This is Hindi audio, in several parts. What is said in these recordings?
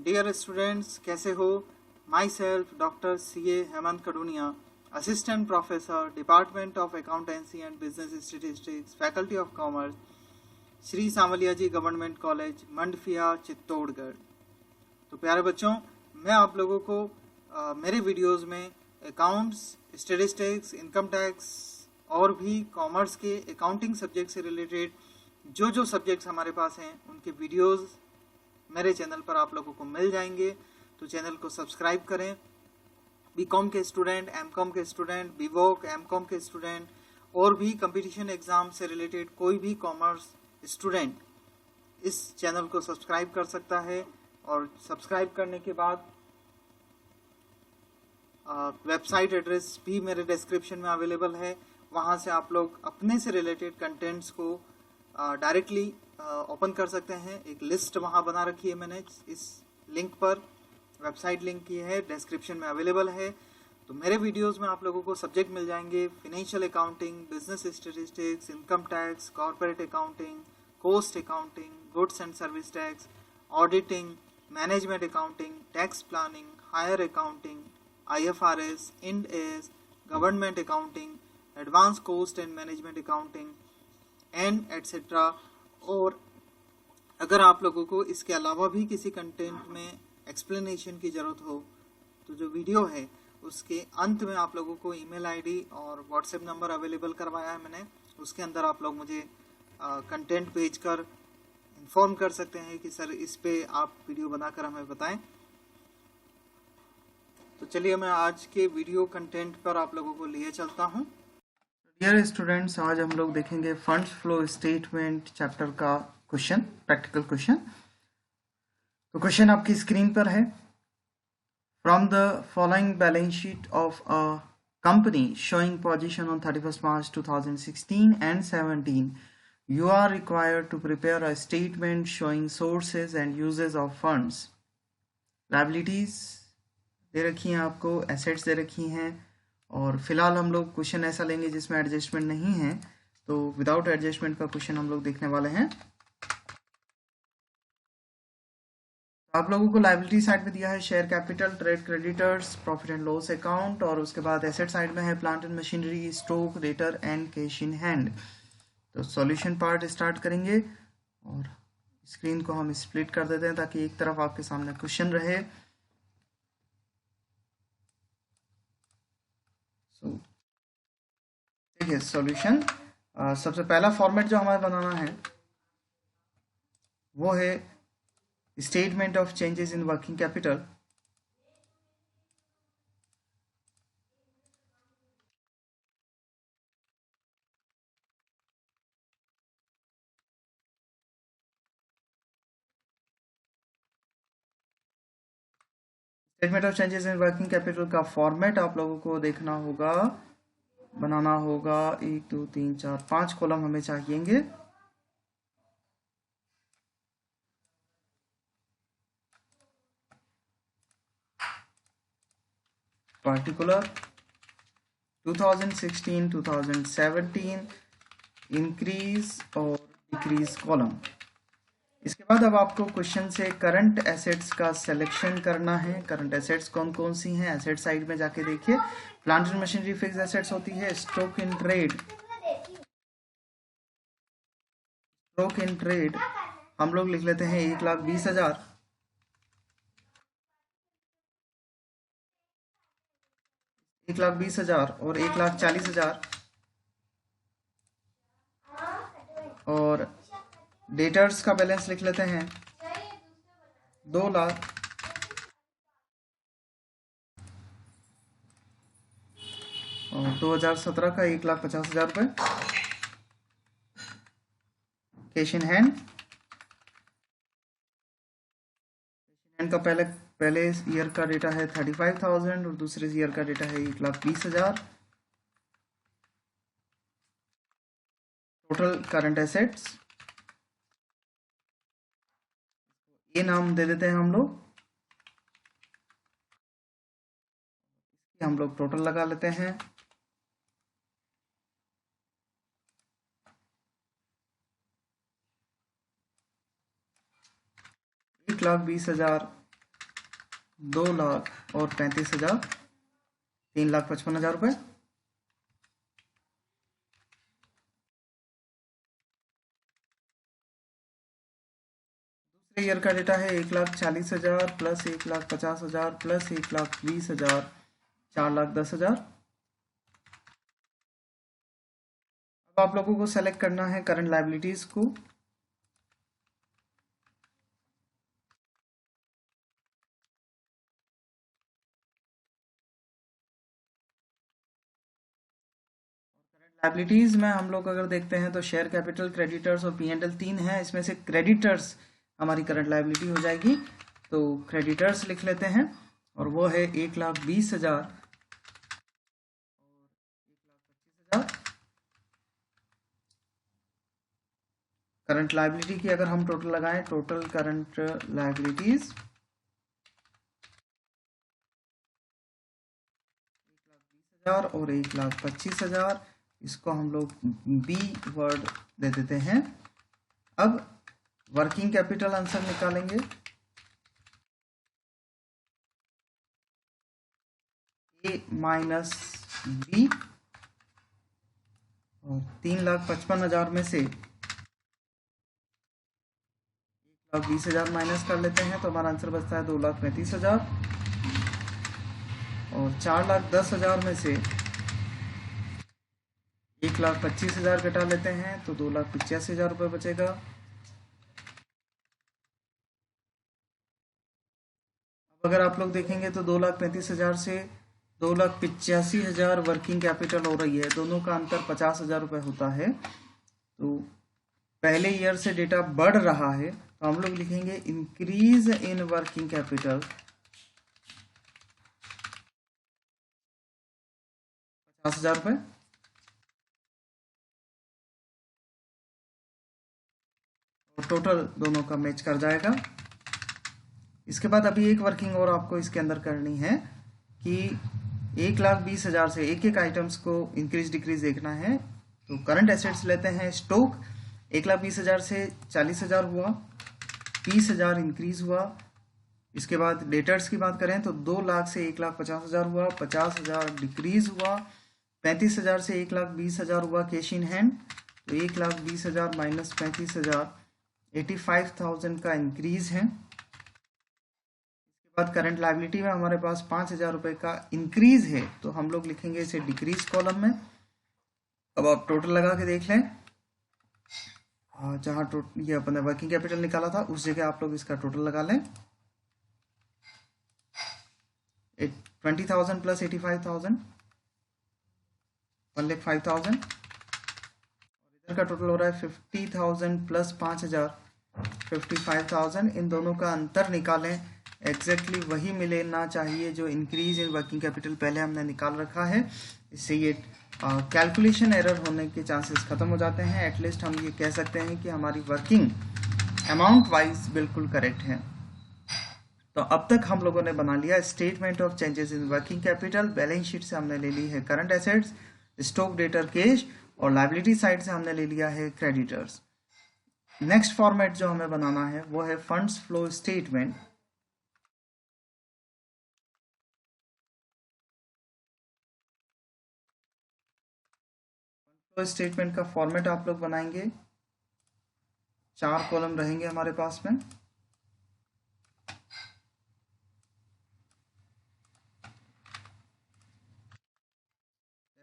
डियर स्टूडेंट्स, कैसे हो? Myself doctor CA Hemant Kaduniya, assistant professor, department of accountancy and business statistics, faculty of commerce, Shri Sanwaliya ji government college, Mandphiya, Chittorgarh. तो प्यारे बच्चों, मैं आप लोगों को मेरे वीडियोस में अकाउंट्स, स्टेटिस्टिक्स, इनकम टैक्स और भी कॉमर्स के अकाउंटिंग सब्जेक्ट से रिलेटेड जो सब्जेक्ट्स हमारे पास हैं उनके वीडियोस मेरे चैनल पर आप लोगों को मिल जाएंगे। तो चैनल को सब्सक्राइब करें। बीकॉम के स्टूडेंट, एमकॉम के स्टूडेंट, बीवोक, एमकॉम के स्टूडेंट और भी कंपटीशन एग्जाम से रिलेटेड कोई भी कॉमर्स स्टूडेंट इस चैनल को सब्सक्राइब कर सकता है। और सब्सक्राइब करने के बाद वेबसाइट एड्रेस भी मेरे डिस्क्रिप्शन में अवेलेबल है। वहां से आप लोग अपने से रिलेटेड कंटेंट्स को डायरेक्टली ओपन कर सकते हैं। एक लिस्ट वहां बना रखी है मैंने, इस लिंक पर वेबसाइट लिंक की है, डिस्क्रिप्शन में अवेलेबल है। तो मेरे वीडियोस में आप लोगों को सब्जेक्ट मिल जाएंगे: financial accounting, business statistics, income tax, corporate accounting, cost accounting, goods and service tax, auditing, management accounting, tax planning, higher accounting, IFRS, Ind AS, government accounting, advance cost and management accounting and etcetera. और अगर आप लोगों को इसके अलावा भी किसी कंटेंट में एक्सप्लेनेशन की जरूरत हो तो जो वीडियो है उसके अंत में आप लोगों को ईमेल आईडी और व्हाट्सएप नंबर अवेलेबल करवाया है मैंने। उसके अंदर आप लोग मुझे कंटेंट भेजकर इन्फॉर्म कर सकते हैं कि सर इस पे आप वीडियो बनाकर हमें बताएं। तो चलिए मैं आज के वीडियो कंटेंट पर आप लोगों को लिए चलता हूं। डियर स्टूडेंट्स, आज हम लोग देखेंगे फंड्स फ्लो स्टेटमेंट चैप्टर का क्वेश्चन, प्रैक्टिकल क्वेश्चन। तो क्वेश्चन आपकी स्क्रीन पर है। From the following balance sheet of a company showing position on 31st March 2016 and 17, you are required to prepare a statement showing sources and uses of funds. Liabilities दे रखी हैं आपको, assets दे रखी हैं, और फिलहाल हम लोग क्वेश्चन ऐसा लेंगे जिसमें एडजस्टमेंट नहीं है। तो विदाउट एडजस्टमेंट का क्वेश्चन हम लोग देखने वाले हैं। आप लोगों को लायबिलिटी साइड में दिया है share capital, trade creditors, profit and loss account, और उसके बाद एसेट साइड में है plant and machinery, stock, debtor and cash in hand. तो सॉल्यूशन पार्ट स्टार्ट करेंगे और स्क्रीन को हम स्प्लिट कर देते हैं ताकि एक तरफ आपके सामने क्वेश्चन रहे। देखिए सॉल्यूशन, सबसे पहला फॉर्मेट जो हमें बनाना है वो है statement of changes in working capital. Statement of changes in working capital का फॉर्मेट आप लोगों को देखना होगा, बनाना होगा। 1 2 3 4 5 कॉलम हमें चाहिएंगे। पर्टिकुलर 2016 2017 इंक्रीज और डिक्रीज कॉलम। इसके बाद अब आपको क्वेश्चन से करंट एसेट्स का सिलेक्शन करना है। करंट एसेट्स कौन कौन सी हैं? एसेट साइड में जाके देखिए, plant and machinery fix assets होती है। Stock in trade, stock in trade हम लोग लिख लेते हैं 1,20,000। 1,20,000 और 1,40,000। और डेटर्स का बैलेंस लिख लेते हैं 2 लाख। और 2017 का 1,50,000 रुपए। कैश इन हैंड, का पहले ईयर का डेटा है 35,000 और दूसरे ईयर का डेटा है 1,20,000। टोटल करंट एसेट्स, ये नाम दे देते हैं हम लोग, हम लोग टोटल लगा लेते हैं। एक 1,20,000 2,35,000, 3,55,000 रुपये। दूसरे ईयर का डेटा है 1,40,000 प्लस 1,50,000 प्लस 1,20,000, 4,10,000। अब आप लोगों को सेलेक्ट करना है करंट लायबिलिटीज को। लायबिलिटीज में हम लोग अगर देखते हैं तो शेयर कैपिटल, क्रेडिटर्स और P&L 3 है। इसमें से क्रेडिटर्स हमारी करंट लायबिलिटी हो जाएगी, तो क्रेडिटर्स लिख लेते हैं और वो है 1,20,000 और 1,25,000। करंट लायबिलिटी की अगर हम टोटल लगाएं, टोटल करंट लायबिलिटीज 1,20,000 और 1,25,000, इसको हम लोग बी वर्ड दे देते हैं। अब वर्किंग कैपिटल आंसर निकालेंगे। ए माइनस बी, और 3,55,000 में से 1,20,000 माइनस कर लेते हैं तो हमारा आंसर बचता है 2,35,000, और 4,10,000 में से 1,25,000 घटा लेते हैं तो 2,85,000 रुपये बचेगा। अब अगर आप लोग देखेंगे तो 2,35,000 से 2,85,000 वर्किंग कैपिटल हो रही है, दोनों का अंतर 50,000 रुपये होता है। तो पहले ईयर से डेटा बढ़ रहा है तो हम लोग लिखेंगे इंक्रीज इन वर्किंग कैपिटल 50,000 रुपये। और टोटल दोनों का मैच कर जाएगा। इसके बाद अभी एक वर्किंग और आपको इसके अंदर करनी है कि 1,20,000 से एक एक आइटम्स को इंक्रीज डिक्रीज देखना है। तो करंट एसेट्स लेते हैं। स्टॉक 1,20,000 से 40,000 हुआ, 30,000 इंक्रीज हुआ। इसके बाद डेटर्स की बात करें तो 2 लाख से 1,50,000 हुआ, 50,000 डिक्रीज हुआ, 35,000 से 1,20,000 हुआ कैश इन हैंड। तो 1,20,000 माइनस 35,000, 85,000 का इंक्रीज है। इसके बाद करंट लायबिलिटी में हमारे पास 5,000 रुपये का इंक्रीज है, तो हम लोग लिखेंगे इसे डिक्रीज कॉलम में। अब आप टोटल लगा के देख लें, जहां ये अपने वर्किंग कैपिटल निकाला था उस जगह आप लोग इसका टोटल लगा लें। 20,000 प्लस 85,000, 1,05,000। और इधर का टोटल हो रहा है 50,000 प्लस 5,000, 55,000। इन दोनों का अंतर निकालें, एग्जैक्टली वही मिलना चाहिए जो इंक्रीज इन वर्किंग कैपिटल पहले हमने निकाल रखा है। इससे ये कैलकुलेशन एरर होने के चांसेस खत्म हो जाते हैं। एटलीस्ट हम ये कह सकते हैं कि हमारी वर्किंग अमाउंट वाइज बिल्कुल करेक्ट है। तो अब तक हम लोगों ने बना लिया statement of changes in working capital. Balance sheet से हमने ले ली है current assets, stock, debtor, cash, और लायबिलिटी साइड से हमने ले लिया है क्रेडिटर्स। नेक्स्ट फॉर्मेट जो हमें बनाना है वो है funds flow statement. Flow statement का फॉर्मेट आप लोग बनाएंगे। 4 कॉलम रहेंगे हमारे पास में।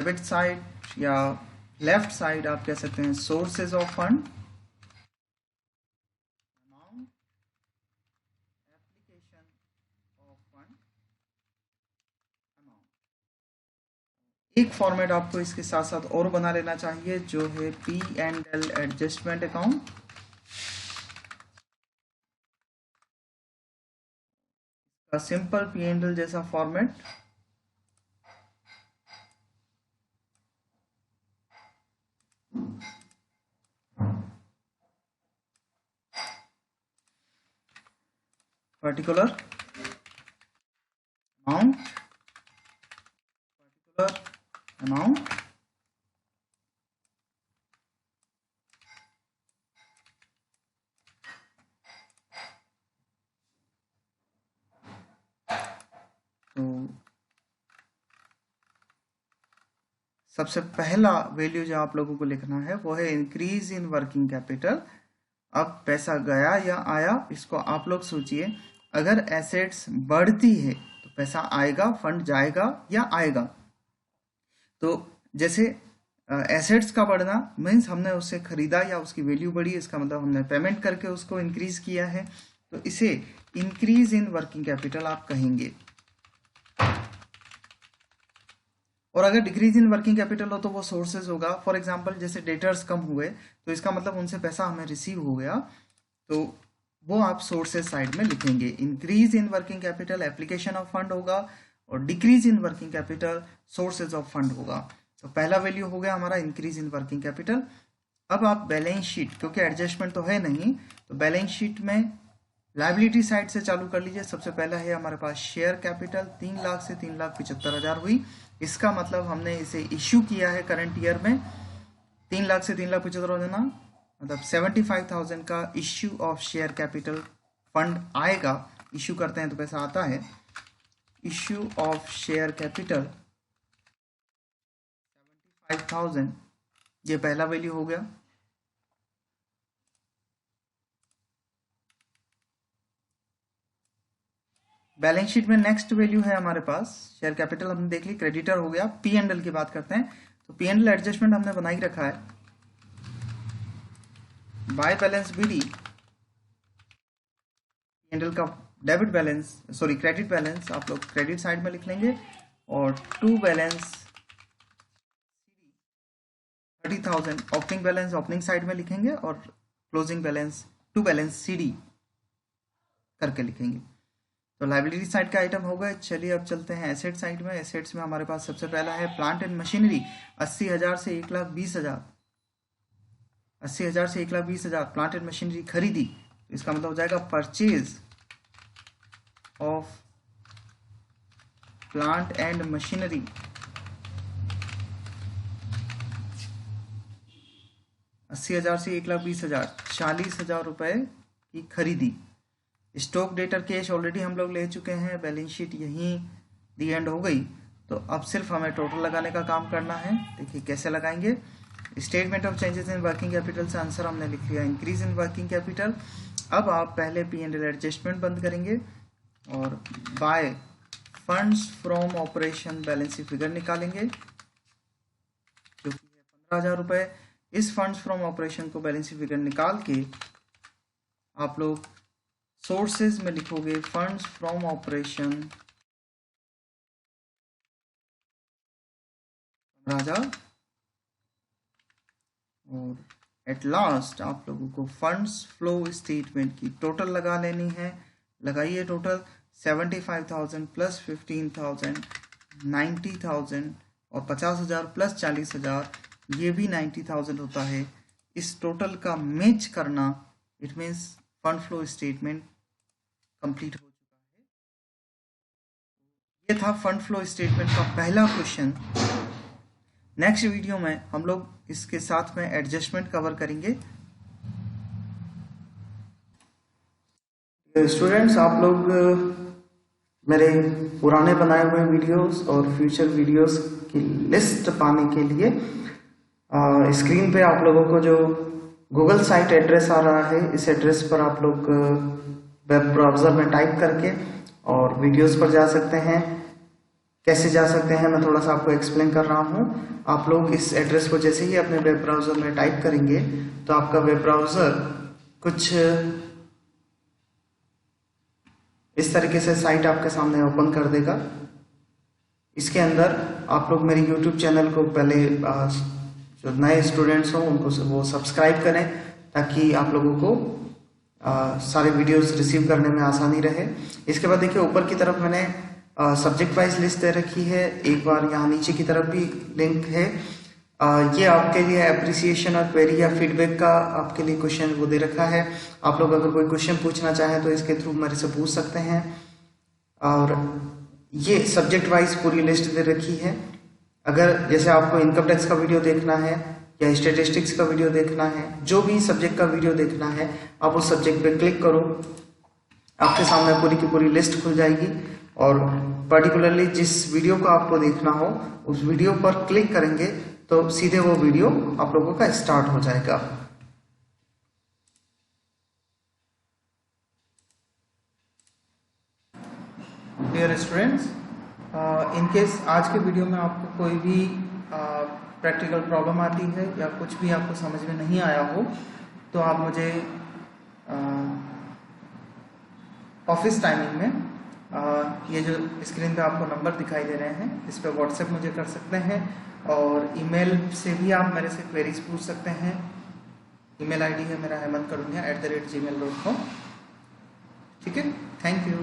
डेबिट साइड या लेफ्ट साइड आप कह सकते हैं sources of fund, amount, application of fund, amount. एक फॉर्मेट आपको इसके साथ साथ और बना लेना चाहिए जो है P&L adjustment account. Simple P&L जैसा format. Particular amount, particular amount, सबसे पहला वैल्यू जो आप लोगों को लिखना है वो है इंक्रीज इन वर्किंग कैपिटल। अब पैसा गया या आया, इसको आप लोग सोचिए। अगर एसेट्स बढ़ती है तो पैसा आएगा, फंड जाएगा या आएगा। तो जैसे एसेट्स का बढ़ना मीन्स हमने उससे खरीदा या उसकी वैल्यू बढ़ी, इसका मतलब हमने पेमेंट करके उसको इंक्रीज किया है, तो इसे इंक्रीज इन वर्किंग कैपिटल आप कहेंगे। और अगर डिक्रीज इन वर्किंग कैपिटल हो तो वो सोर्सेज होगा। फॉर एग्जांपल जैसे डेटर्स कम हुए तो इसका मतलब उनसे पैसा हमें रिसीव हो गया, तो वो आप सोर्सेज साइड में लिखेंगे। Increase in working capital application of fund होगा और decrease in working capital sources of fund होगा। तो पहला वैल्यू हो गया हमारा इंक्रीज इन वर्किंग कैपिटल। अब आप बैलेंस शीट, क्योंकि एडजस्टमेंट तो है नहीं, तो बैलेंस शीट में लायबिलिटी साइड से चालू कर लीजिए। सबसे पहला है हमारे पास शेयर कैपिटल 3 लाख से 3,75,000 हुई। इसका मतलब हमने इसे इश्यू किया है करंट ईयर में। 3 लाख से 3,75,000 देना मतलब 75,000 का issue of share capital fund आएगा। इश्यू करते हैं तो पैसा आता है। इश्यू ऑफ शेयर कैपिटल 75,000, ये पहला वैल्यू हो गया। बैलेंस शीट में नेक्स्ट वैल्यू है हमारे पास शेयर कैपिटल, हमने देख ली, क्रेडिटर हो गया। पी एंड एल की बात करते हैं, तो पी एंड एल एडजस्टमेंट हमने बना ही रखा है। By balance BD, P and L का debit balance, sorry credit balance आप लोग क्रेडिट साइड में लिख लेंगे, और to balance 30,000 opening balance opening side में लिखेंगे, और closing balance to balance CD करके लिखेंगे। तो लाइबिलिटी साइड का आइटम हो गए। चलिए अब चलते हैं एसेट साइड में। एसेट्स में हमारे पास सबसे पहला है प्लांट एंड मशीनरी 80,000 से 1,20,000। 80,000 से 1,20,000 प्लांट एंड मशीनरी खरीदी, तो इसका मतलब हो जाएगा purchase of plant and machinery 80,000 से 1,20,000, 40,000 रुपए की खरीदी। स्टॉक डेटर कैश ऑलरेडी हम लोग ले चुके हैं, बैलेंस शीट यहीं दी एंड हो गई। तो अब सिर्फ हमें टोटल लगाने का काम करना है। देखिए कैसे लगाएंगे। Statement of changes in working capital से आंसर हमने लिख लिया इंक्रीज इन वर्किंग कैपिटल। अब आप पहले पी एंड एल एडजस्टमेंट बंद करेंगे और by funds from operation balance sheet figure निकालेंगे जो कि है 15,000 रुपए। इस फंड्स फ्रॉम ऑपरेशन को बैलेंस शीट फिगर निकाल के आप लोग सोर्सेज में लिखोगे फंड्स फ्रॉम ऑपरेशन 15,000, और एट लास्ट आप लोगों को फंड्स फ्लो स्टेटमेंट की टोटल लगा लेनी है। लगाइए टोटल 75,000 प्लस 15,000 90,000, और 50,000 प्लस 40,000 ये भी 90,000 होता है। इस टोटल का मैच करना, it means fund flow statement complete हो चुका है। ये था फंड फ्लो स्टेटमेंट का पहला क्वेश्चन। नेक्स्ट वीडियो में हम लोग इसके साथ में एडजस्टमेंट कवर करेंगे। स्टूडेंट्स, आप लोग मेरे पुराने बनाए हुए वीडियोस और फ्यूचर वीडियोस की लिस्ट पाने के लिए स्क्रीन पे आप लोगों को जो गूगल साइट एड्रेस आ रहा है, इस एड्रेस पर आप लोग वेब ब्राउज़र में टाइप करके और वीडियोस पर जा सकते हैं। कैसे जा सकते हैं मैं थोड़ा सा आपको एक्सप्लेन कर रहा हूँ। आप लोग इस एड्रेस को जैसे ही अपने वेब ब्राउज़र में टाइप करेंगे तो आपका वेब ब्राउज़र कुछ इस तरीके से साइट आपके सामने ओपन कर देगा। इसके अंदर आप लोग मेरे YouTube चैनल को पहले जो नए स्टूडेंट्स हों उनको वो सब्सक्राइब करें ताकि आप लोगों को सारे वीडियोस रिसीव करने में आसानी रहे। इसके बाद देखिए ऊपर की तरफ मैंने सब्जेक्ट वाइज लिस्ट दे रखी है। एक बार यहाँ नीचे की तरफ भी लिंक है। ये आपके लिए अप्रिसिएशन और क्वेरी या फीडबैक का आपके लिए क्वेश्चन वो दे रखा है। आप लोग अगर कोई क्वेश्चन पूछना चाहें तो इसके थ्रू मेरे से पूछ सकते हैं। और ये सब्जेक्ट वाइज पूरी लिस्ट दे रखी है। अगर जैसे आपको इनकम टैक्स का वीडियो देखना है या स्टैटिस्टिक्स का वीडियो देखना है, जो भी सब्जेक्ट का वीडियो देखना है, आप उस सब्जेक्ट पे क्लिक करो, आपके सामने पूरी की पूरी लिस्ट खुल जाएगी। और पर्टिकुलरली जिस वीडियो को आपको देखना हो उस वीडियो पर क्लिक करेंगे तो सीधे वो वीडियो आप लोगों का स्टार्ट हो जाएगा। डियर स्टूडेंट्स, इन केस आज के वीडियो में आपको कोई भी प्रैक्टिकल प्रॉब्लम आती है या कुछ भी आपको समझ में नहीं आया हो तो आप मुझे ऑफिस टाइमिंग में ये जो स्क्रीन पे आपको नंबर दिखाई दे रहे हैं इस पे व्हाट्सएप मुझे कर सकते हैं और ईमेल से भी आप मेरे से क्वेरीज पूछ सकते हैं। ईमेल आईडी है मेरा hemankarunia@gmail.com। ठीक है, थैंक यू।